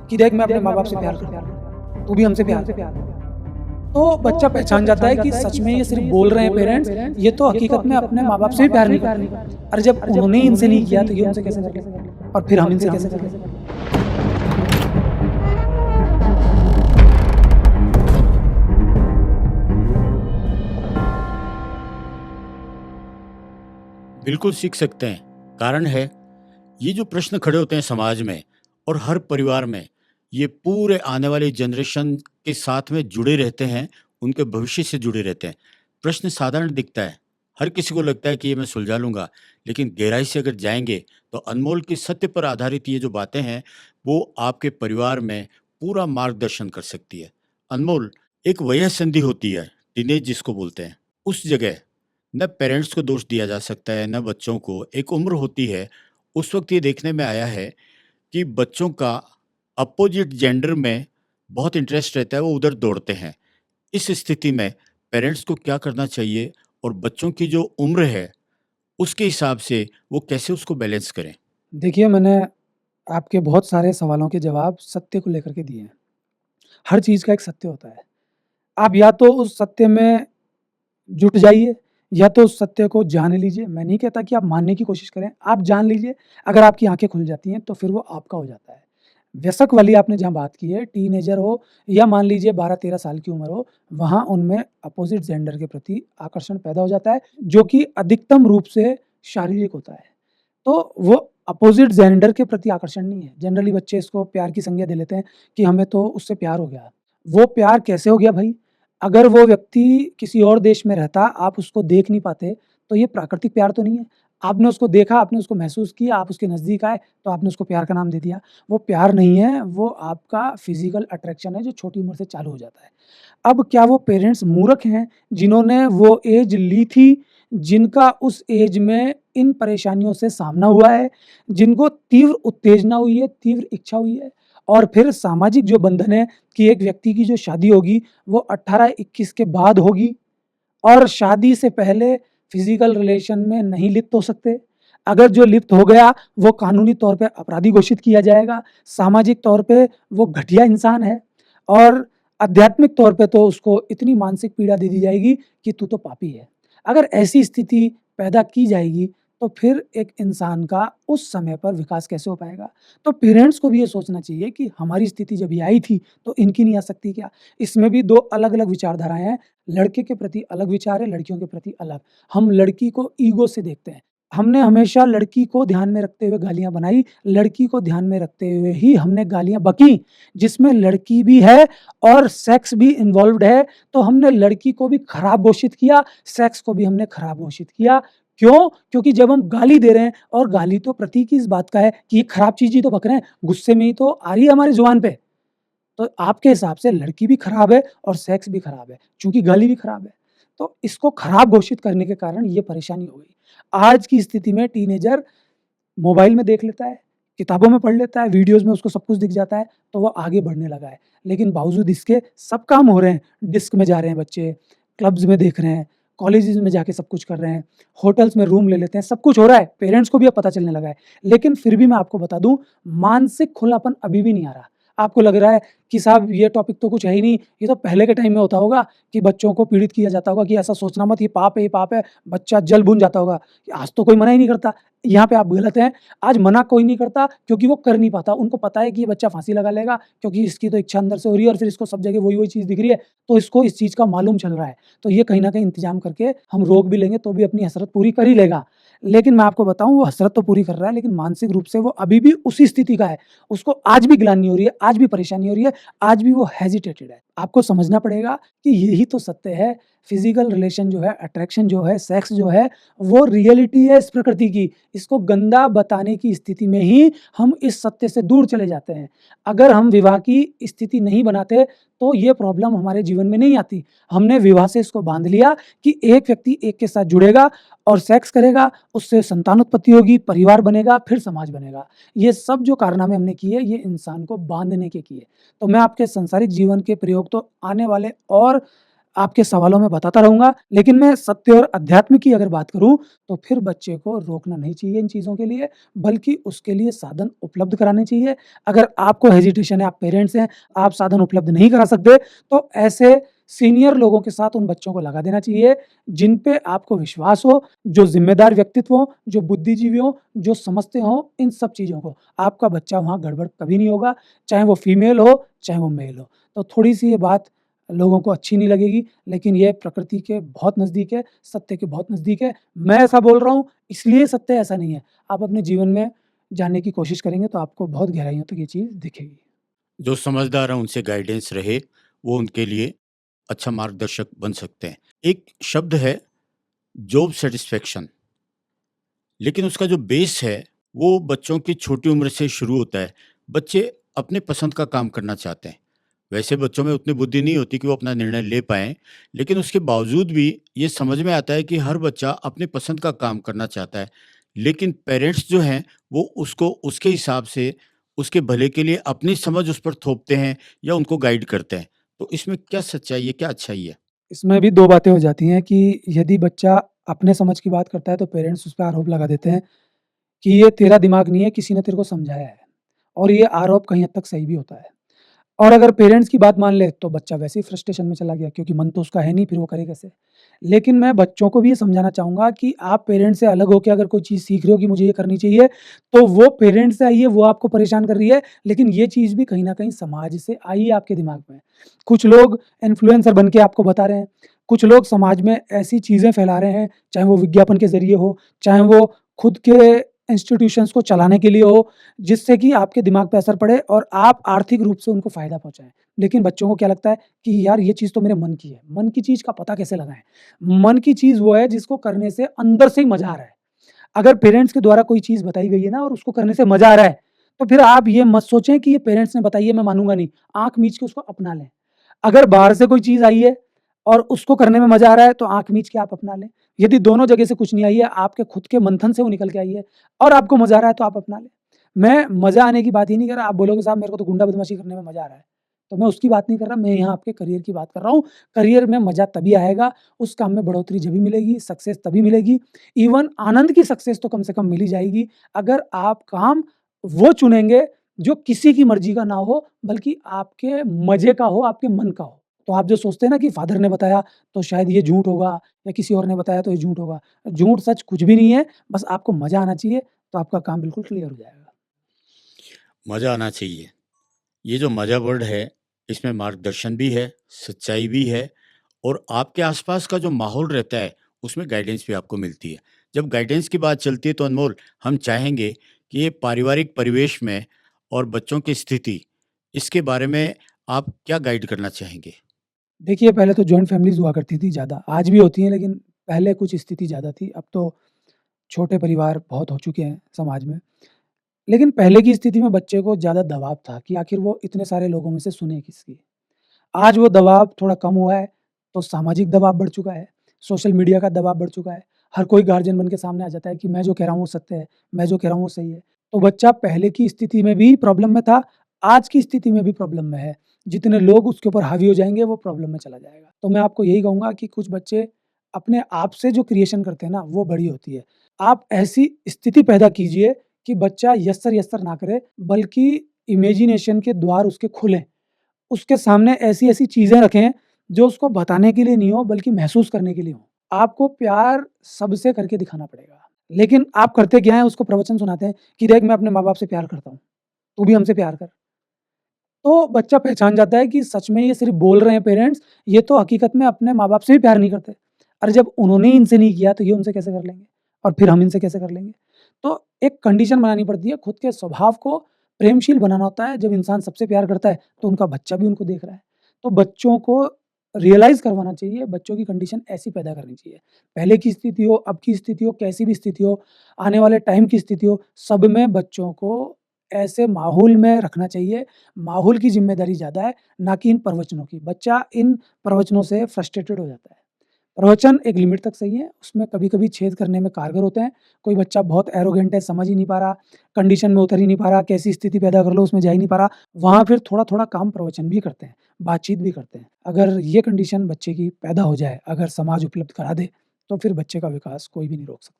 कि देख मैं अपने माँ बाप से प्यार करता हूँ, तू भी हमसे प्यार कर। तो बच्चा पहचान जाता है कि सच में ये सिर्फ बोल रहे हैं पेरेंट्स, ये तो हकीकत में अपने माँ बाप से भी प्यार नहीं करते। अरे जब उन्होंने ही इनसे नहीं किया तो ये हमसे कैसे कर लेंगे, और फिर हम इनसे कैसे कर लेंगे। बिल्कुल सीख सकते हैं। कारण है, ये जो प्रश्न खड़े होते हैं समाज में और हर परिवार में, ये पूरे आने वाली जनरेशन के साथ में जुड़े रहते हैं, उनके भविष्य से जुड़े रहते हैं। प्रश्न साधारण दिखता है, हर किसी को लगता है कि ये मैं सुलझा लूँगा, लेकिन गहराई से अगर जाएँगे तो अनमोल के सत्य पर आधारित ये जो बातें हैं, वो आपके परिवार में पूरा मार्गदर्शन कर सकती है। अनमोल, एक वयः संधि होती है, टीनेज जिसको बोलते हैं, उस जगह न पेरेंट्स को दोष दिया जा सकता है, न बच्चों को। एक उम्र होती है, उस वक़्त ये देखने में आया है कि बच्चों का अपोज़िट जेंडर में बहुत इंटरेस्ट रहता है, वो उधर दौड़ते हैं। इस स्थिति में पेरेंट्स को क्या करना चाहिए और बच्चों की जो उम्र है, उसके हिसाब से वो कैसे उसको बैलेंस करें? देखिए, मैंने आपके बहुत सारे सवालों के जवाब सत्य को लेकर के दिए हैं। हर चीज़ का एक सत्य होता है। आप या तो उस सत्य में जुट जाइए या तो उस सत्य को जान लीजिए। मैं नहीं कहता कि आप मानने की कोशिश करें, आप जान लीजिए। अगर आपकी आँखें खुल जाती हैं तो फिर वो आपका हो जाता है। व्यसक वाली आपने जहाँ बात की है, टीनेजर हो या मान लीजिए 12-13 साल की उम्र हो, वहाँ उनमें अपोज़िट जेंडर के प्रति आकर्षण पैदा हो जाता है, जो कि अधिकतम रूप से शारीरिक होता है। तो वो अपोज़िट जेंडर के प्रति आकर्षण नहीं है। जनरली बच्चे इसको प्यार की संज्ञा दे लेते हैं कि हमें तो उससे प्यार हो गया। वो प्यार कैसे हो गया भई? अगर वो व्यक्ति किसी और देश में रहता, आप उसको देख नहीं पाते, तो ये प्राकृतिक प्यार तो नहीं है। आपने उसको देखा, आपने उसको महसूस किया, आप उसके नज़दीक आए, तो आपने उसको प्यार का नाम दे दिया। वो प्यार नहीं है, वो आपका फ़िज़िकल अट्रैक्शन है जो छोटी उम्र से चालू हो जाता है। अब क्या वो पेरेंट्स मूर्ख हैं, जिन्होंने वो एज ली थी, जिनका उस एज में इन परेशानियों से सामना हुआ है, जिनको तीव्र उत्तेजना हुई है, तीव्र इच्छा हुई है और फिर सामाजिक जो बंधन है कि एक व्यक्ति की जो शादी होगी, वो 18-21 के बाद होगी और शादी से पहले फ़िज़िकल रिलेशन में नहीं लिप्त हो सकते। अगर जो लिप्त हो गया, वो कानूनी तौर पे अपराधी घोषित किया जाएगा, सामाजिक तौर पे वो घटिया इंसान है और आध्यात्मिक तौर पे तो उसको इतनी मानसिक पीड़ा दे दी जाएगी कि तू तो पापी है। अगर ऐसी स्थिति पैदा की जाएगी, तो फिर एक इंसान का उस समय पर विकास कैसे हो पाएगा? तो पेरेंट्स को भी ये सोचना चाहिए कि हमारी स्थिति जब ये आई थी, तो इनकी नहीं आ सकती क्या? इसमें भी 2 अलग-अलग विचारधाराएँ हैं। लड़के के प्रति अलग विचार है, लड़कियों के प्रति अलग। हम लड़की को ईगो से देखते हैं। हमने हमेशा लड़की को ध्यान में रखते हुए गालियाँ बनाई, लड़की को ध्यान में रखते हुए ही हमने गालियाँ बकीं, जिसमें लड़की भी है और सेक्स भी इन्वॉल्व्ड है, तो हमने लड़की को भी खराब घोषित किया, सेक्स को भी हमने खराब घोषित किया। क्यों? क्योंकि जब हम गाली दे रहे हैं और गाली तो प्रतीक ही इस बात का है कि ये खराब चीज़ ही तो बक रहे हैं, गुस्से में ही तो आ रही है हमारी ज़ुबान पे। तो आपके हिसाब से लड़की भी खराब है और सेक्स भी खराब है, चूँकि गाली भी खराब है। तो इसको खराब घोषित करने के कारण ये परेशानी हो गई। आज की स्थिति में टीनेजर मोबाइल में देख लेता है, किताबों में पढ़ लेता है, वीडियोज़ में उसको सब कुछ दिख जाता है, तो वो आगे बढ़ने लगा है। लेकिन बावजूद इसके सब काम हो रहे हैं, डिस्क में जा रहे हैं बच्चे, क्लब्स में देख रहे हैं, कॉलेजेज़ में जाके सब कुछ कर रहे हैं, होटल्स में रूम ले लेते हैं, सब कुछ हो रहा है, पेरेंट्स को भी अब पता चलने लगा है। लेकिन फिर भी मैं आपको बता दूँ, मानसिक खुलापन अभी भी नहीं आ रहा। आपको लग रहा है कि साहब ये टॉपिक तो कुछ है ही नहीं, ये तो पहले के टाइम में होता होगा कि बच्चों को पीड़ित किया जाता होगा कि ऐसा सोचना मत, ये पाप है, ये पाप है, बच्चा जल-भून जाता होगा। आज तो कोई मना ही नहीं करता। यहाँ पे आप गलत हैं। आज मना कोई नहीं करता क्योंकि वो कर नहीं पाता। उनको पता है कि ये बच्चा फांसी लगा लेगा क्योंकि इसकी तो इच्छा अंदर से हो रही है और फिर इसको सब जगह वही-वही चीज़ दिख रही है, तो इसको इस चीज़ का मालूम चल रहा है। तो ये कहीं न कहीं इंतज़ाम करके हम रोक भी लेंगे तो भी अपनी हसरत पूरी कर ही लेगा। लेकिन मैं आपको बताऊँ वो हसरत तो पूरी कर रहा है लेकिन मानसिक रूप से वो अभी भी उसी स्थिति का है। उसको आज भी ग्लानि हो रही है, आज भी परेशानी हो रही है, आज भी वो हेजिटेटेड है। आपको समझना पड़ेगा कि यही तो सत्य है, फिज़िकल रिलेशन जो है, अट्रैक्शन जो है, सेक्स जो है, वो रियलिटी है इस प्रकृति की। इसको गंदा बताने की स्थिति में ही हम इस सत्य से दूर चले जाते हैं। अगर हम विवाह की स्थिति नहीं बनाते, तो ये प्रॉब्लम हमारे जीवन में नहीं आती। हमने विवाह से इसको बाँध लिया कि एक व्यक्ति एक के साथ जुड़ेगा और सेक्स करेगा, उससे संतानोत्पत्ति होगी, परिवार बनेगा, फिर समाज बनेगा। ये सब जो कारनामे हमने किए, ये इंसान को बाँधने के किए। तो मैं आपके सांसारिक जीवन के प्रयोग तो आने वाले और आपके सवालों में बताता रहूँगा, लेकिन मैं सत्य और अध्यात्म की अगर बात करूँ, तो फिर बच्चे को रोकना नहीं चाहिए इन चीज़ों के लिए, बल्कि उसके लिए साधन उपलब्ध कराने चाहिए। अगर आपको हेजिटेशन है, आप पेरेंट्स हैं, आप साधन उपलब्ध नहीं करा सकते, तो ऐसे सीनियर लोगों के साथ उन बच्चों को लगा देना चाहिए, जिन पे आपको विश्वास हो, जो ज़िम्मेदार व्यक्तित्व हों, जो बुद्धिजीवी हों, जो समझते हों इन सब चीज़ों को। आपका बच्चा वहाँ गड़बड़ कभी नहीं होगा, चाहे वो फीमेल हो, चाहे वो मेल हो। तो थोड़ी-सी ये बात लोगों को अच्छी नहीं लगेगी, लेकिन ये प्रकृति के बहुत नज़दीक है, सत्य के बहुत नज़दीक है। मैं ऐसा बोल रहा हूँ, इसलिए सत्य ऐसा नहीं है। आप अपने जीवन में जानने की कोशिश करेंगे, तो आपको बहुत गहराइयों तक ये चीज़ दिखेगी। जो समझदार हैं उनसे गाइडेंस रहे, वो उनके लिए अच्छा मार्गदर्शक बन सकते हैं। एक शब्द है जॉब सैटिस्फैक्शन, लेकिन उसका जो बेस है, वो बच्चों की छोटी उम्र से शुरू होता है। बच्चे अपने पसंद का काम करना चाहते हैं। वैसे बच्चों में उतनी बुद्धि नहीं होती कि वो अपना निर्णय ले पाएँ, लेकिन उसके बावजूद भी ये समझ में आता है कि हर बच्चा अपनी पसंद का काम करना चाहता है। लेकिन पेरेंट्स जो हैं, वो उसको उसके हिसाब से, उसके भले के लिए अपनी समझ उस पर थोपते हैं या उनको गाइड करते हैं। तो इसमें क्या सच्चाई है, क्या अच्छाई है? इसमें भी 2 बातें हो जाती हैं कि यदि बच्चा अपने समझ की बात करता है, तो पेरेंट्स उस पे आरोप लगा देते हैं कि ये तेरा दिमाग नहीं है, किसी ने तेरे को समझाया है। और ये आरोप कहीं हद तक सही भी होता है। और अगर पेरेंट्स की बात मान ले, तो बच्चा वैसे ही फ्रस्ट्रेशन में चला गया, क्योंकि मन तो उसका है नहीं, फिर वो करे कैसे? लेकिन मैं बच्चों को भी ये समझाना चाहूँगा कि आप पेरेंट्स से अलग होके अगर कोई चीज़ सीख रहे हो कि मुझे ये करनी चाहिए, तो वो पेरेंट्स से आई है, वो आपको परेशान कर रही है, लेकिन ये चीज़ भी कहीं न कहीं समाज से आई है आपके दिमाग में। कुछ लोग इन्फ्लुएंसर बन के आपको बता रहे हैं, कुछ लोग समाज में ऐसी चीज़ें फैला रहे हैं, चाहे वो विज्ञापन के ज़रिए हो, चाहे वो खुद के इंस्टीट्यूशंस को चलाने के लिए हो, जिससे कि आपके दिमाग पे असर पड़े और आप आर्थिक रूप से उनको फ़ायदा पहुँचाएँ। लेकिन बच्चों को क्या लगता है कि यार ये चीज़ तो मेरे मन की है। मन की चीज़ का पता कैसे लगाएँ? मन की चीज़ वो है जिसको करने से अंदर से ही मज़ा आ रहा है। अगर पेरेंट्स के द्वारा कोई चीज़ बताई गई है ना और उसको करने से मज़ा आ रहा है, तो फिर आप ये मत सोचें कि ये पेरेंट्स ने बताई है, मैं मानूँगा नहीं। आँख मीच के उसको अपना लें। अगर बाहर से कोई चीज़ आई है और उसको करने में मज़ा आ रहा है, तो आँख मीच के आप अपना लें। यदि दोनों जगह से कुछ नहीं आई है, आपके खुद के मंथन से वो निकल के आई है और आपको मज़ा आ रहा है, तो आप अपना लें। मैं मज़ा आने की बात ही नहीं कर रहा, आप बोलोगे साहब मेरे को तो गुंडा बदमाशी करने में मज़ा आ रहा है। तो मैं उसकी बात नहीं कर रहा, मैं यहाँ आपके करियर की बात कर रहा हूँ। करियर में मज़ा तभी आएगा, उस काम में बढ़ोतरी जभी मिलेगी, सक्सेस तभी मिलेगी। इवन आनंद की सक्सेस तो कम से कम मिल ही जाएगी, अगर आप काम वो चुनेंगे जो किसी की मर्ज़ी का ना हो, बल्कि आपके मज़े का हो, आपके मन का हो। तो आप जो सोचते हैं ना कि फ़ादर ने बताया, तो शायद ये झूठ होगा या किसी और ने बताया तो ये झूठ होगा। झूठ सच कुछ भी नहीं है, बस आपको मज़ा आना चाहिए, तो आपका काम बिल्कुल क्लियर हो जाएगा। मज़ा आना चाहिए। ये जो मज़ा वर्ड है, इसमें मार्गदर्शन भी है, सच्चाई भी है और आपके आसपास का जो माहौल रहता है, उसमें गाइडेंस भी आपको मिलती है। जब गाइडेंस की बात चलती है तो अनमोल, हम चाहेंगे कि ये पारिवारिक परिवेश में और बच्चों की स्थिति, इसके बारे में आप क्या गाइड करना चाहेंगे? देखिए, पहले तो जॉइंट फ़ैमिलीज़ हुआ करती थी ज़्यादा, आज भी होती हैं लेकिन पहले कुछ स्थिति ज़्यादा थी, अब तो छोटे परिवार बहुत हो चुके हैं समाज में। लेकिन पहले की स्थिति में बच्चे को ज़्यादा दबाव था कि आखिर वो इतने सारे लोगों में से सुने किसकी। आज वो दबाव थोड़ा कम हुआ है, तो सामाजिक दबाव बढ़ चुका है, सोशल मीडिया का दबाव बढ़ चुका है। हर कोई गार्जियन बन के सामने आ जाता है कि मैं जो कह रहा हूँ वो सत्य है, मैं जो कह रहा हूँ वो सही है। तो बच्चा पहले की स्थिति में भी प्रॉब्लम में था, आज की स्थिति में भी प्रॉब्लम में है। जितने लोग उसके ऊपर हावी हो जाएँगे, वो प्रॉब्लम में चला जाएगा। तो मैं आपको यही कहूँगा कि कुछ बच्चे अपने आप से जो क्रिएशन करते हैं ना, वो बड़ी होती है। आप ऐसी स्थिति पैदा कीजिए कि बच्चा यस्सर-यस्सर ना करे, बल्कि इमेजिनेशन के द्वार उसके खुलें। उसके सामने ऐसी-ऐसी चीज़ें रखें, जो उसको बताने के लिए नहीं हो, बल्कि महसूस करने के लिए हो। आपको प्यार सबसे करके दिखाना पड़ेगा। लेकिन आप करते क्या हैं, उसको प्रवचन सुनाते हैं कि देख मैं अपने माँ-बाप से प्यार करता हूँ, तू भी हमसे प्यार कर। तो बच्चा पहचान जाता है कि सच में ये सिर्फ़ बोल रहे हैं पेरेंट्स, ये तो हकीकत में अपने माँ-बाप से भी प्यार नहीं करते। अरे जब उन्होंने ही इनसे नहीं किया, तो ये उनसे कैसे कर लेंगे? और फिर हम इनसे कैसे कर लेंगे? तो एक कंडीशन बनानी पड़ती है, खुद के स्वभाव को प्रेमशील बनाना होता है। जब इंसान सबसे प्यार करता है, तो उनका बच्चा भी उनको देख रहा है। तो बच्चों को रियलाइज़ करवाना चाहिए, बच्चों की कंडीशन ऐसी पैदा करनी चाहिए। पहले की स्थिति हो, अब की स्थिति हो, कैसी भी स्थिति हो, आने वाले टाइम की स्थिति हो, सब में बच्चों को ऐसे माहौल में रखना चाहिए। माहौल की ज़िम्मेदारी ज़्यादा है, ना कि इन प्रवचनों की। बच्चा इन प्रवचनों से फ्रस्ट्रेटेड हो जाता है। प्रवचन एक लिमिट तक सही है, उसमें कभी-कभी छेद करने में कारगर होते हैं। कोई बच्चा बहुत एरोगेंट है, समझ ही नहीं पा रहा, कंडीशन में उतर ही नहीं पा रहा, कैसी स्थिति पैदा कर लो उसमें जा ही नहीं पा रहा, वहाँ फिर थोड़ा-थोड़ा काम प्रवचन भी करते हैं। बातचीत भी करते हैं। अगर ये कंडीशन बच्चे की पैदा हो जाए, अगर समाज उपलब्ध करा दे, तो फिर बच्चे का विकास कोई भी नहीं रोक सकता।